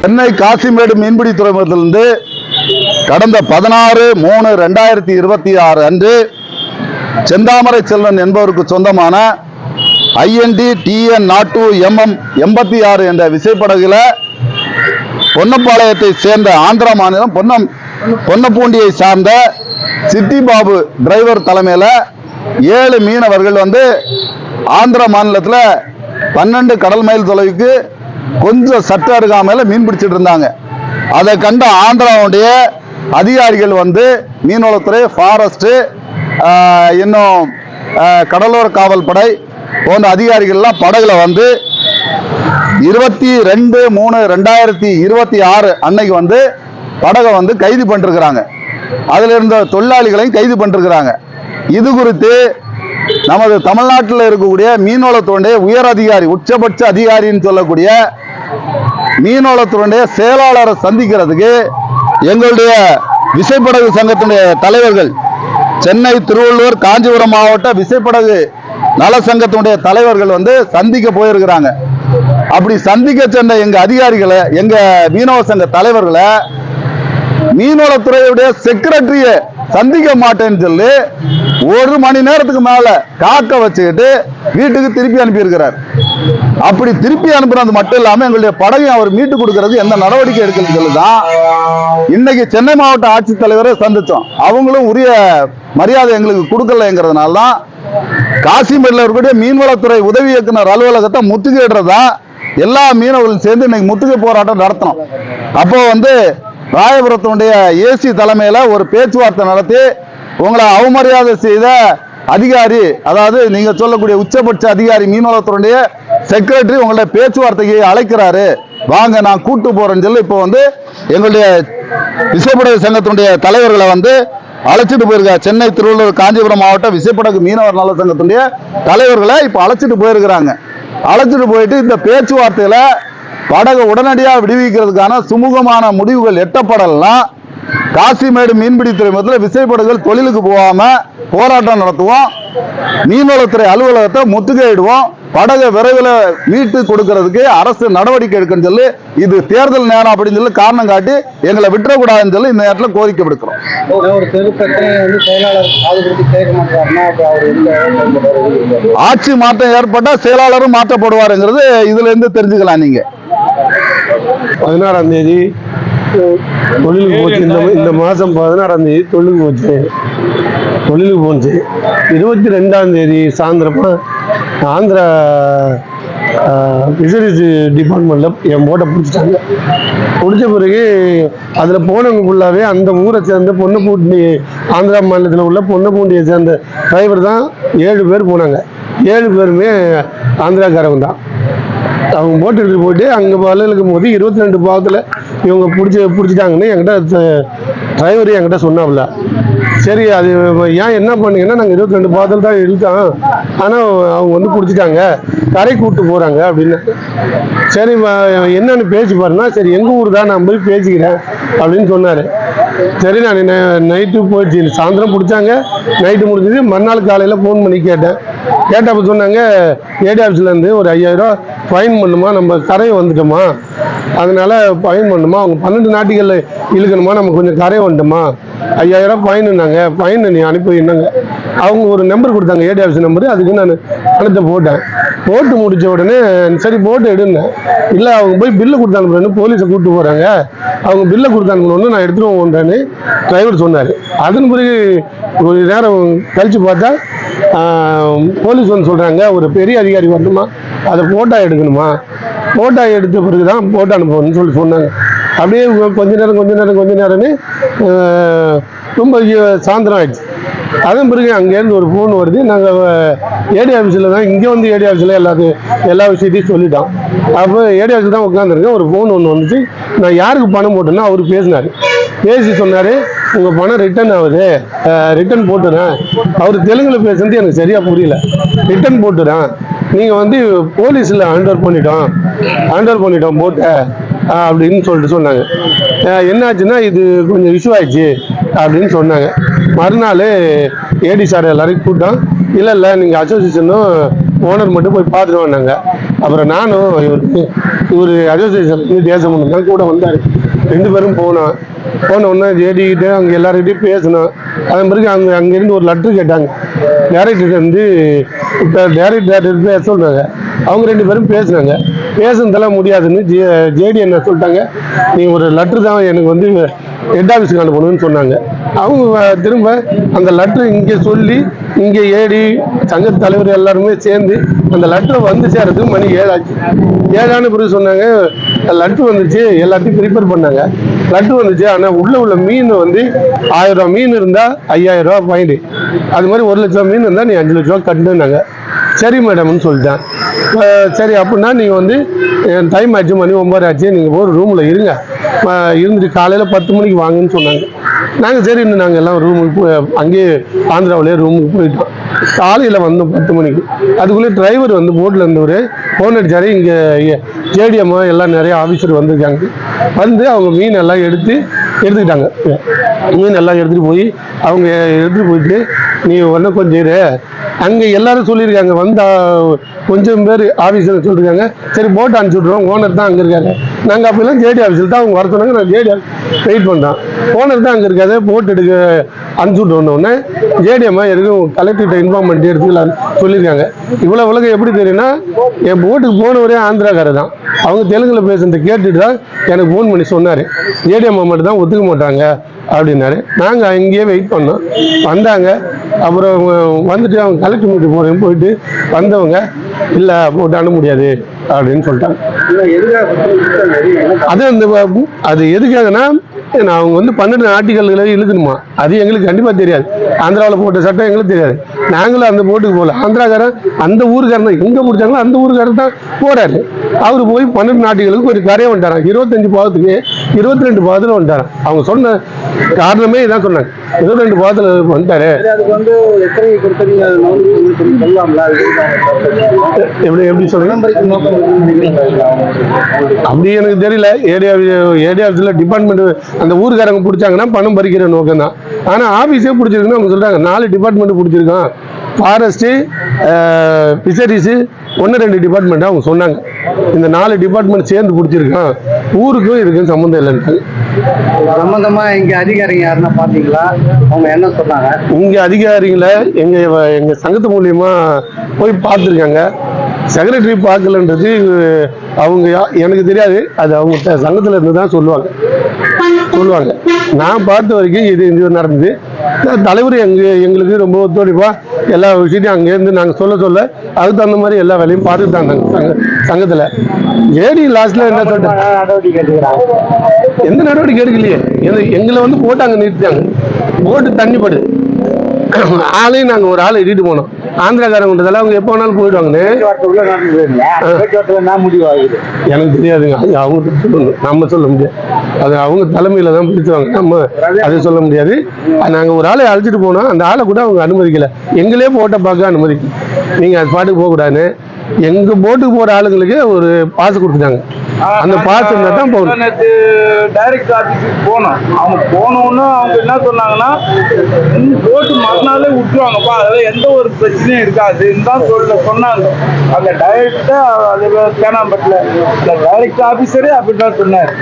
சென்னை காசிமேடு மீன்பிடி துறைமுகத்திலிருந்து கடந்த 16/3/2026 அன்று செந்தாமரை செல்வன் என்பவருக்கு சொந்தமான IND TN 02 MM86 என்ற விசைப்படகுல பொன்னப்பாளையத்தை சேர்ந்த ஆந்திரா மாநிலம் பொன்னப்பூண்டியை சார்ந்த சிட்டி பாபு டிரைவர் தலைமையில் 7 மீனவர்கள் ஆந்திர மாநிலத்தில் 12 கடல் மைல் தொலைவுக்கு கொஞ்சம் சற்று அருகாமையில் மீன் பிடிச்சிட்டு இருந்தாங்க. அதை கண்ட ஆந்திராவுடைய அதிகாரிகள் மீன்வளத்துறை, ஃபாரஸ்ட், இன்னும் கடலோர காவல் படை போன்ற அதிகாரிகள்லாம் படகுல 22/3/2026 அன்னைக்கு படகை கைது பண்ணிருக்கிறாங்க. அதில் இருந்த தொழிலாளிகளையும் கைது பண்ணிருக்கிறாங்க. இது குறித்து நமது தமிழ்நாட்டில் இருக்கக்கூடிய மீன்வளத்துறை உயர் அதிகாரி, உச்சபட்ச அதிகாரின்னு சொல்லக்கூடிய மீன்வளத்துறை செயலாளரை சந்திக்கிறதுக்கு எங்களுடைய விசைப்படகு சங்கத்தினுடைய தலைவர்கள், சென்னை, திருவள்ளூர், காஞ்சிபுரம் மாவட்ட விசைப்படகு நல சங்கத்தினுடைய தலைவர்கள் சந்திக்க போயிருக்கிறாங்க. அப்படி சந்திக்க சென்ற எங்க அதிகாரிகளை, எங்க மீனவ சங்க தலைவர்களை மீன்வளத்துறையுடைய செக்ரட்டரிய சந்திக்க மாட்டேன்னு சொல்லி 1 மணி நேரத்துக்கு மேல காக்க வச்சுக்கிட்டு வீட்டுக்கு திருப்பி அனுப்பியிருக்கிறார். அப்படி திருப்பி அனுப்புறது மட்டும் இல்லாம எங்களுடைய படகை அவர் மீட்டு கொடுக்கிறது எந்த நடவடிக்கை எடுக்கணும்னு சொல்லிதான் இன்னைக்கு சென்னை மாவட்ட ஆட்சித்தலைவரை சந்திச்சோம். அவங்களும் உரிய மரியாதை எங்களுக்கு கொடுக்கலங்கிறதுனால தான் காசிமேடுல இருக்கக்கூடிய மீன்வளத்துறை உதவி இயக்குனர் அலுவலகத்தை முற்றுகையிடுறதா எல்லா மீனவர்களும் சேர்ந்து இன்னைக்கு முற்றுகை போராட்டம் நடத்தணும். அப்போ ராயபுரத்தினுடைய AC தலைமையில ஒரு பேச்சுவார்த்தை நடத்தி, உங்களை அவமரியாதை செய்த அதிகாரி, அதாவது நீங்க சொல்லக்கூடிய உச்சபட்ச அதிகாரி மீன்வளத்துறையுடைய செக்ரட்டரி உங்களுடைய பேச்சுவார்த்தைக்கு அழைக்கிறாரு, வாங்க நான் கூட்டு போறேன்னு சொல்லி இப்போ எங்களுடைய விசைப்படகு சங்கத்தினுடைய தலைவர்களை அழைச்சிட்டு போயிருக்காங்க. சென்னை, திருவள்ளூர், காஞ்சிபுரம் மாவட்ட விசைப்படகு மீனவர் நல சங்கத்தினுடைய தலைவர்களை இப்போ அழைச்சிட்டு போயிருக்கிறாங்க. அழைச்சிட்டு போயிட்டு இந்த பேச்சுவார்த்தையில படகை உடனடியாக விடுவிக்கிறதுக்கான சுமூகமான முடிவுகள் எட்டப்படலாம். காசிமேடு மீன்பிடி துறைமுகத்தில் விசைப்படகுகள் தொழிலுக்கு போகாம போராட்டம் நடத்துவோம், மீன்வளத்துறை அலுவலகத்தை முற்றுகையிடுவோம், படகை விரைவில் மீட்டு கொடுக்கறதுக்கு அரசு நடவடிக்கை எடுக்கணும்னு சொல்லி, இது தேர்தல் நேரம் அப்படின்னு சொல்லி காரணம் காட்டி எங்களை விட்டுறக்கூடாதுன்னு சொல்லி இந்த நேரத்தில் கோரிக்கை விடுக்கிறோம். ஆட்சி மாற்றம் ஏற்பட்டால் செயலாளரும் மாற்றப்படுவாருங்கிறது இதுல இருந்து தெரிஞ்சுக்கலாம். நீங்க 16ஆம் தேதி தொழிலுக்கு போச்சு. இந்த மாதம் 16ஆம் தேதி தொழிலுக்கு போச்சு. 22ஆம் தேதி சாயந்தரமா ஆந்திரா ஃபிஷரிஸ் டிபார்ட்மெண்ட்ல என் போட்டை பிடிச்சிட்டாங்க. பிடிச்ச பிறகு அதில் போனவங்க ஃபுல்லாகவே அந்த ஊரை சேர்ந்த பொன்னப்பூண்டி, ஆந்திரா மாநிலத்தில் உள்ள பொன்னப்பூண்டியை சேர்ந்த டிரைவர் தான் 7 பேர் போனாங்க. 7 பேருமே ஆந்திராக்காரங்க தான். அவங்க போட்டு எடுத்துட்டு போயிட்டு அங்கே வலையிலுக்கும் போது 22 பாவத்தில் இவங்க பிடிச்சிட்டாங்கன்னு என்கிட்ட டிரைவர் என்கிட்ட சொன்னாப்புல. சரி, அது ஏன் என்ன பண்ணீங்கன்னா, நாங்கள் 22 பாவத்தில் தான் இழுத்தோம், ஆனால் அவங்க பிடிச்சிட்டாங்க, கரை கூப்பிட்டு போகிறாங்க அப்படின்னு. சரி, என்னன்னு பேசி பாருன்னா, சரி எங்கள் ஊர் தான், நான் போய் பேசிக்கிறேன் அப்படின்னு சொன்னார். சரி, நான் நைட்டு போயிடுச்சு, சாயந்தரம் பிடிச்சாங்க, நைட்டு முடிஞ்சது. மறுநாள் காலையில் ஃபோன் பண்ணி கேட்டப்போ சொன்னாங்க, AD ஆஃபீஸ்லேருந்து ஒரு 5000 ஃபைன் பண்ணுமா, நம்ம கரையை வந்துட்டோமா, அதனால ஃபைன் பண்ணுமா, அவங்க 12 நாட்டிகளில் இழுக்கணுமா, நம்ம கொஞ்சம் கரையை வந்துட்டோமா, 5000 ஃபைனுன்னாங்க. ஃபைன் நீ அனுப்பினாங்க. அவங்க ஒரு நம்பர் கொடுத்தாங்க, AD ஆஃபீஸ் நம்பரு. அதுக்கு நான் அனுப்ப போட்டு முடித்த உடனே சரி போட்டு எடுன்னேன். இல்லை, அவங்க போய் பில்லை கொடுத்து அனுப்புறேன்னு போலீஸை கூப்பிட்டு போகிறாங்க, அவங்க பில்லை கொடுத்து அனுப்பணுன்னு நான் எடுத்துகிட்டு போன்றேன்னு டிரைவர் சொன்னார். அதன் பிறகு ஒரு நேரம் கழித்து பார்த்தா போலீஸ் சொல்கிறாங்க, ஒரு பெரிய அதிகாரி வரணுமா, அதை ஃபோட்டோ எடுக்கணுமா, ஃபோட்டோ எடுத்த பிறகு தான் ஃபோட்டோ அனுப்பணும்னு சொன்னாங்க. அப்படியே கொஞ்ச நேரம்னு ரொம்ப சாயந்தரம் ஆயிடுச்சு. அதன் பிறகு அங்கேருந்து ஒரு ஃபோன் வருது. நாங்கள் AD ஆஃபீஸில் தான், இங்கே AD ஆஃபீஸில் எல்லா விஷயத்தையும் சொல்லிட்டோம். அப்போ AD ஆஃபீஸில் தான் உட்காந்துருக்கேன். ஒரு ஃபோன் ஒன்று வந்துச்சு. நான் யாருக்கு பணம் போட்டேன்னா அவர் பேசி சொன்னார், உங்கள் பணம் ரிட்டர்ன் ஆகுது, ரிட்டர்ன் போட்டுறேன். அவர் தெலுங்குல பேசுறது எனக்கு சரியாக புரியல. ரிட்டர்ன் போட்டுறேன், நீங்கள் போலீஸில் ஹேண்ட் ஓவர் பண்ணிட்டோம் போட்ட அப்படின்னு சொல்லிட்டு சொன்னாங்க. என்னாச்சுன்னா, இது கொஞ்சம் இஷ்யூ ஆயிடுச்சு அப்படின்னு சொன்னாங்க. மறுநாள் AD சார் எல்லாரையும் கூட்டம், இல்லை நீங்கள் அசோசியேஷனும் ஓனர் மட்டும் போய் பார்த்துட்டு வந்தாங்க. அப்புறம் நானும் இவர் அசோசியேஷன் தேசம் ஒன்று கூட வந்தார். 2 பேரும் போன உடனே ஜேடிக்கிட்ட அவங்க எல்லார்கிட்டையும் பேசணும். அதன் பிறகு அங்கேருந்து ஒரு லெட்ரு கேட்டாங்க. டேரக்டர் வந்து இப்போ டேரக்டர் பேச சொல்கிறாங்க. அவங்க 2 பேரும் பேசுனாங்க. பேசுனதெல்லாம் முடியாதுன்னு ஜேடி என்ன சொல்லிட்டாங்க, நீ ஒரு லெட்ரு தான் எனக்கு வந்து ஹெட் ஆஃபீஸுக்கு அனுப்பணும்னு சொன்னாங்க. அவங்க திரும்ப அந்த லெட்ரு இங்கே சொல்லி இங்கே ஏடி சங்க தலைவர் எல்லாருமே சேர்ந்து அந்த லெட்ரு வந்து சேர்றதுக்கு மணி 7 ஆச்சு. 7 பிறகு சொன்னாங்க லெட்ரு வந்துச்சு, எல்லாத்தையும் ப்ரிப்பேர் பண்ணாங்க. லெட்ரு வந்துச்சு, ஆனால் உள்ள மீன் வந்து 1000 ரூபா மீன் இருந்தால் 5000 ரூபா ஃபைனு, அது மாதிரி 1 லட்சம் மீன் இருந்தால் நீ 5 லட்ச ரூபா கட்டுனாங்க. சரி மேடம்னு சொல்லிட்டேன். சரி அப்படின்னா நீங்கள் வந்து டைம் ஆச்சு, மணி 9 ஆச்சு, நீங்கள் ஒரு ரூமில் இருங்க, இருந்துட்டு காலையில் 10 மணிக்கு வாங்கன்னு சொன்னாங்க. நாங்கள் சரி இன்னும் நாங்கள் எல்லாம் ரூமுக்கு அங்கேயே ஆந்திராவிலேயே ரூமுக்கு போயிட்டோம். காலையில் வந்தோம் 10 மணிக்கு. அதுக்குள்ளே டிரைவர் வந்து போட்டில் இருந்தவர் ஃபோன் அடித்தார். இங்கே ஜேடிஎம்மா எல்லாம் நிறைய ஆஃபீஸர் வந்திருக்காங்க. வந்து அவங்க மீன் எல்லாம் எடுத்துக்கிட்டாங்க. மீன் எல்லாம் எடுத்துகிட்டு போய் அவங்க எடுத்துகிட்டு போயிட்டு நீ ஒன்றும் கொஞ்சம் இரு, அங்கே எல்லாரும் சொல்லியிருக்காங்க. வந்த கொஞ்சம் பேர் ஆஃபீஸில் சொல்லியிருக்காங்க, சரி போட்டு அனுப்பிச்சி விட்ருவோம், ஓனர் தான் அங்கே இருக்காரு. நாங்கள் அப்படிலாம் ஜேடி ஆஃபீஸில் தான் அவங்க வர சொன்னாங்க. நான் ஜேடி வெயிட் பண்ணுறோம். ஓனர் தான் அங்கே இருக்காது, போட்டு எடுக்க அனுப்பிச்சி விட்டோன்னே ஜேடிஎம்மா எதுக்கும் கலெக்டர்கிட்ட இன்ஃபார்ம் பண்ணிட்டு எடுத்துக்கலான்னு சொல்லியிருக்காங்க. இவ்வளோ உலகம் எப்படி தெரியும்னா, என் போட்டுக்கு போனவரே ஆந்திராக்காரர் தான். அவங்க தெலுங்கில் பேசுகிறத கேட்டுட்டு தான் எனக்கு ஃபோன் பண்ணி சொன்னார், ஜேடிஎம்மா மட்டும் தான் ஒத்துக்க மாட்டாங்க அப்படின்னாரு. நாங்கள் அங்கேயே வெயிட் பண்ணோம். வந்தாங்க. அப்புறம் வந்துட்டு அவங்க கலெக்டர் மீட்டு போகிறேன் போயிட்டு வந்தவங்க இல்லை போட்டு அனுப்ப முடியாது அப்படின்னு சொல்லிட்டாங்க. அது எதுக்காகனா அவங்க வந்து 12 ஆர்டிகல்களை இழுக்கணுமா, அது எங்களுக்கு கண்டிப்பாக தெரியாது. ஆந்திராவில் போட்ட சட்டம் எங்களுக்கு தெரியாது. நாங்களும் அந்த போட்டுக்கு போகல. ஆந்திராக்காரன் அந்த ஊருக்காரன் தான் எங்கே பிடிச்சாங்களோ அந்த ஊருக்காரன் தான் போறாரு. அவர் போய் 12 ஆர்டிகளுக்கு ஒரு கரையை வந்துட்டாரான். 25 பாவத்துக்கு 22 பாவத்தில் வந்துட்டாரான். அவங்க சொன்ன காரணமே இதான் சொன்னாங்க, 22 பாவத்தில் வந்துட்டாரு. எப்படி சொல்லுங்க, அப்படி எனக்கு தெரியல. ஏரியாவில் டிபார்ட்மெண்ட் அந்த ஊருக்காரங்க பிடிச்சாங்கன்னா பணம் பறிக்கிற நோக்கம் தான். ஆனால் ஆஃபீஸே பிடிச்சிருக்குன்னு அவங்க சொல்கிறாங்க. 4 டிபார்ட்மெண்ட் பிடிச்சிருக்கோம், ஃபாரஸ்ட்டு, ஃபிஷரிஸு, 1-2 டிபார்ட்மெண்ட்டாக அவங்க சொன்னாங்க. இந்த 4 டிபார்ட்மெண்ட் சேர்ந்து பிடிச்சிருக்கோம், ஊருக்கும் இதுக்கும் சம்மந்தம் இல்லைன்னு. சம்பந்தமா இங்க அதிகாரிங்க யாருன்னா பாத்தீங்களா, அவங்க என்ன சொன்னாங்க? இங்க அதிகாரிகளை எங்க சங்கத்து மூலியமா போய் பார்த்துருக்காங்க. செக்ரட்டரி பார்க்கலன்றது அவங்க எனக்கு தெரியாது, அது அவங்க சங்கத்துல இருந்து தான் சொல்லுவாங்க. நான் பார்த்த வரைக்கும் இது நடந்தது. தலைவர் எங்களுக்கு ரொம்ப ஒத்துழைப்பா எல்லா விஷயத்தையும் அங்கேருந்து நாங்கள் சொல்ல அதுக்கு தகுந்த மாதிரி எல்லா வேலையும் பார்த்துட்டு தான் சங்கத்தில். ஏடி லாஸ்ட்ல என்ன சொல்லிட்டாங்க, எந்த நடவடிக்கை எடுக்கலையே. எங்களை வந்து போட்டு அங்கே நிறுத்திட்டாங்க. போட்டு தண்ணி படு ஆளையும் நாங்கள் ஒரு ஆளை இட்டுட்டு போனோம். ஆந்திராக்காரங்கன்றதால அவங்க எப்போ வேணாலும் போயிடுவாங்கன்னு எனக்கு தெரியாதுங்க. அது அவங்க சொல்லணும், நம்ம சொல்ல முடியாது. அது அவங்க தலைமையில தான் பிடிச்சுவாங்க, நம்ம அதை சொல்ல முடியாது. நாங்கள் ஒரு ஆளை அழைச்சிட்டு போனோம். அந்த ஆளை கூட அவங்க அனுமதிக்கல. எங்களே போட்டை பார்க்க அனுமதிக்கல. நீங்கள் அது பாட்டுக்கு போகக்கூடாதுன்னு எங்க போட்டுக்கு போற ஆளுங்களுக்கு ஒரு பாஸ் கொடுத்துட்டாங்க. அந்த பாஸ் இருந்தா தான் போகணும். டைரக்ட் ஆபீஸுக்கு போனோம். அவங்க போனோன்னு அவங்க என்ன சொன்னாங்கன்னா, போட்டு மறுநாளே விட்டுருவாங்கப்பா, அதெல்லாம் எந்த ஒரு பிரச்சனையும் இருக்காதுன்னு தான் சொன்னாங்க. அந்த டைரக்டா அது தேனாம்பட்டில் டைரக்ட் ஆபீஸரே அப்படிதான் சொன்னார்.